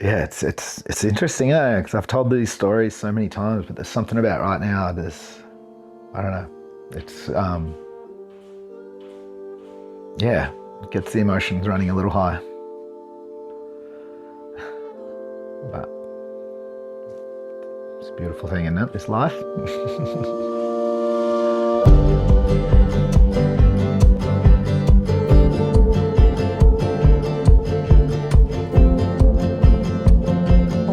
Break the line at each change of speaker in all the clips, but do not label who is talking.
Yeah, it's interesting, because I've told these stories so many times, but there's something about right now. I don't know. It's yeah, it gets the emotions running a little high. But it's a beautiful thing, isn't it? This life.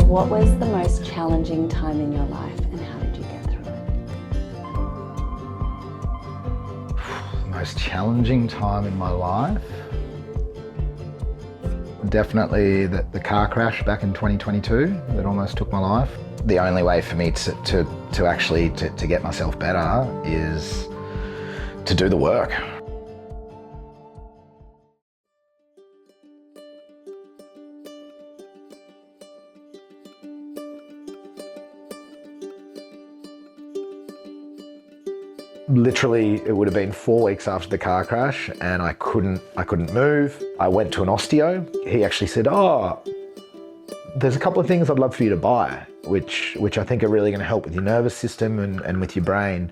What was the most challenging time in your life and how did you get through it?
Most challenging time in my life? Definitely the car crash back in 2022 that almost took my life. The only way for me to actually get myself better is to do the work. Literally, it would have been 4 weeks after the car crash and I couldn't move. I went to an osteo. He actually said, "Oh, there's a couple of things I'd love for you to buy, which I think are really going to help with your nervous system and with your brain."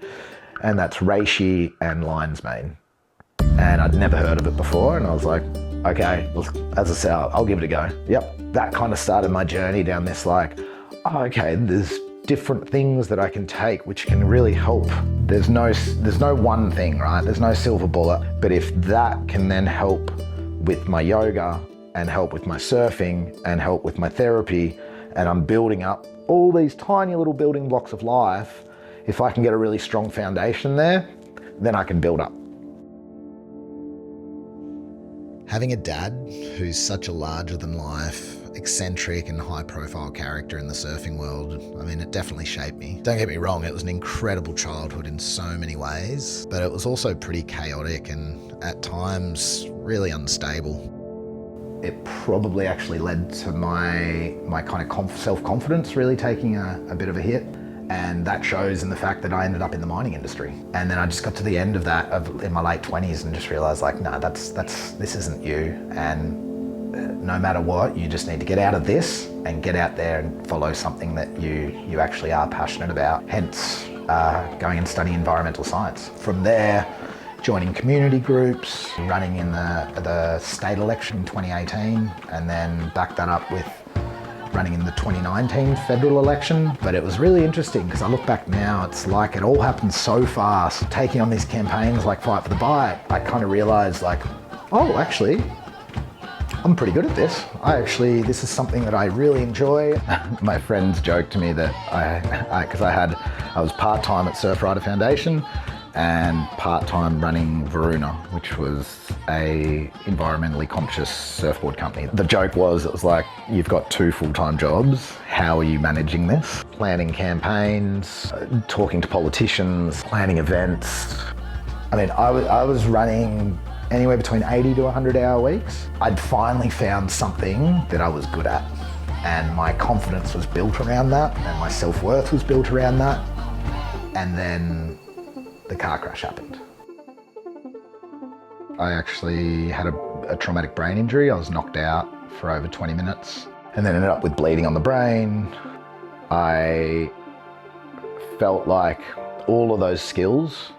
And that's reishi and lion's mane. And I'd never heard of it before. And I was like, okay, well, as I say, I'll give it a go. Yep, that kind of started my journey down this oh, okay, there's different things that I can take which can really help. There's no one thing, right? There's no silver bullet. But if that can then help with my yoga and help with my surfing and help with my therapy, and I'm building up all these tiny little building blocks of life, if I can get a really strong foundation there, then I can build up. Having a dad who's such a larger-than-life, eccentric and high-profile character in the surfing world, I mean, it definitely shaped me. Don't get me wrong, it was an incredible childhood in so many ways, but it was also pretty chaotic and at times really unstable. It probably actually led to my kind of self-confidence really taking a bit of a hit. And that shows in the fact that I ended up in the mining industry. And then I just got to the end of that in my late 20s and just realized no, this isn't you. And no matter what, you just need to get out of this and get out there and follow something that you actually are passionate about. Hence, going and studying environmental science. From there, joining community groups, running in the state election in 2018, and then backed that up with running in the 2019 federal election. But it was really interesting because I look back now, it's like it all happened so fast. Taking on these campaigns like Fight for the Bite, I kind of realized oh, actually, I'm pretty good at this. This is something that I really enjoy. My friends joked to me that I was part-time at Surfrider Foundation and part-time running Varuna, which was a environmentally conscious surfboard company. The joke was, it was like, you've got 2 full-time jobs. How are you managing this? Planning campaigns, talking to politicians, planning events. I mean, I was running anywhere between 80 to 100-hour weeks. I'd finally found something that I was good at, and my confidence was built around that, and my self-worth was built around that. And then the car crash happened. I actually had a traumatic brain injury. I was knocked out for over 20 minutes and then ended up with bleeding on the brain. I felt like all of those skills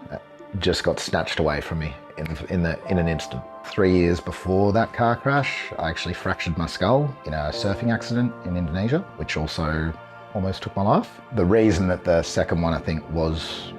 just got snatched away from me in an instant. 3 years before that car crash, I actually fractured my skull in a surfing accident in Indonesia, which also almost took my life. The reason that the second one, I think, was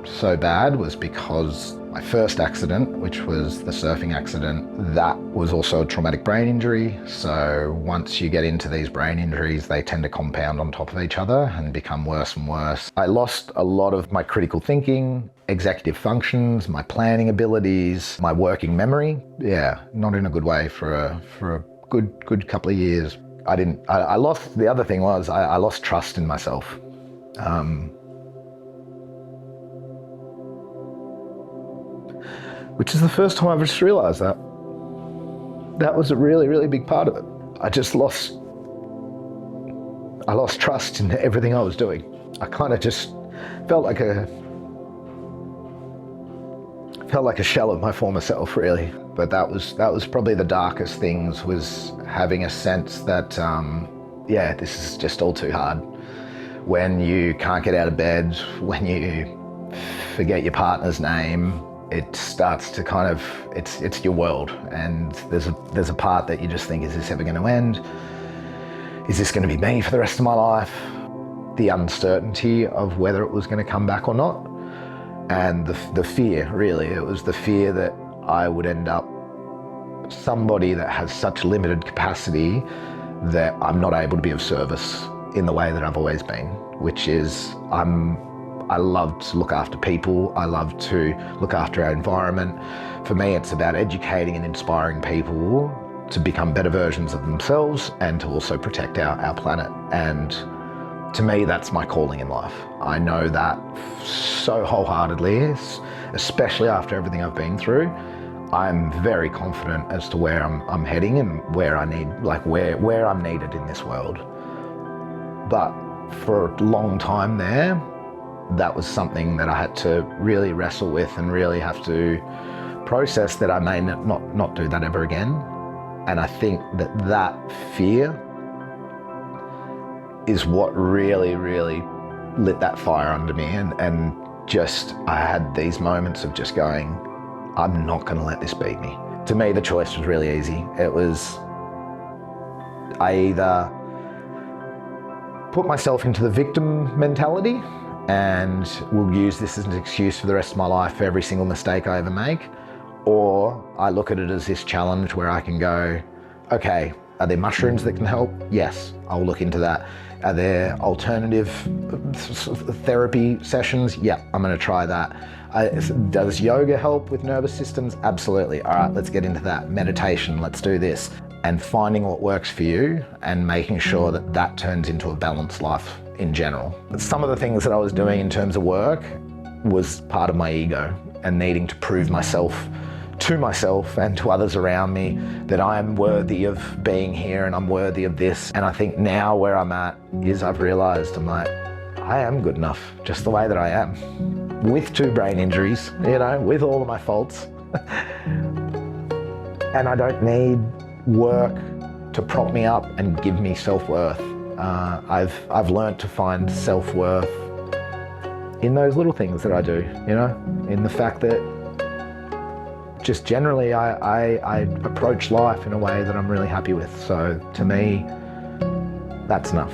so bad was because my first accident, which was the surfing accident, that was also a traumatic brain injury. So once you get into these brain injuries, they tend to compound on top of each other and become worse and worse. I lost a lot of my critical thinking, executive functions, my planning abilities, my working memory. Yeah, not in a good way for a good couple of years. I lost, the other thing was I lost trust in myself. Which is the first time I've just realised that. That was a really, really big part of it. I lost trust in everything I was doing. I kind of just felt like a shell of my former self, really. But that was probably the darkest things, was having a sense that yeah, this is just all too hard. When you can't get out of bed, when you forget your partner's name, it starts to kind of, it's your world. And there's a part that you just think, is this ever going to end? Is this going to be me for the rest of my life? The uncertainty of whether it was going to come back or not. And the fear, really, it was the fear that I would end up somebody that has such limited capacity that I'm not able to be of service in the way that I've always been, which is I love to look after people. I love to look after our environment. For me, it's about educating and inspiring people to become better versions of themselves and to also protect our planet. And to me, that's my calling in life. I know that so wholeheartedly, especially after everything I've been through. I'm very confident as to where I'm heading and where I need, where I'm needed in this world. But for a long time there, that was something that I had to really wrestle with and really have to process, that I may not do that ever again. And I think that fear is what really, really lit that fire under me. And just, I had these moments of just going, I'm not going to let this beat me. To me, the choice was really easy. It was, I either put myself into the victim mentality and will use this as an excuse for the rest of my life for every single mistake I ever make, or I look at it as this challenge where I can go, okay, are there mushrooms that can help? Yes, I'll look into that. Are there alternative therapy sessions? Yeah, I'm going to try that. Does yoga help with nervous systems? Absolutely. All right, let's get into that. Meditation, let's do this. And finding what works for you and making sure that that turns into a balanced life in general. Some of the things that I was doing in terms of work was part of my ego and needing to prove myself to myself and to others around me that I am worthy of being here and I'm worthy of this. And I think now where I'm at is I've realized, I'm like, I am good enough just the way that I am, with 2 brain injuries, you know, with all of my faults. And I don't need work to prop me up and give me self-worth. I've learned to find self-worth in those little things that I do, you know, in the fact that just generally I approach life in a way that I'm really happy with. So to me, that's enough.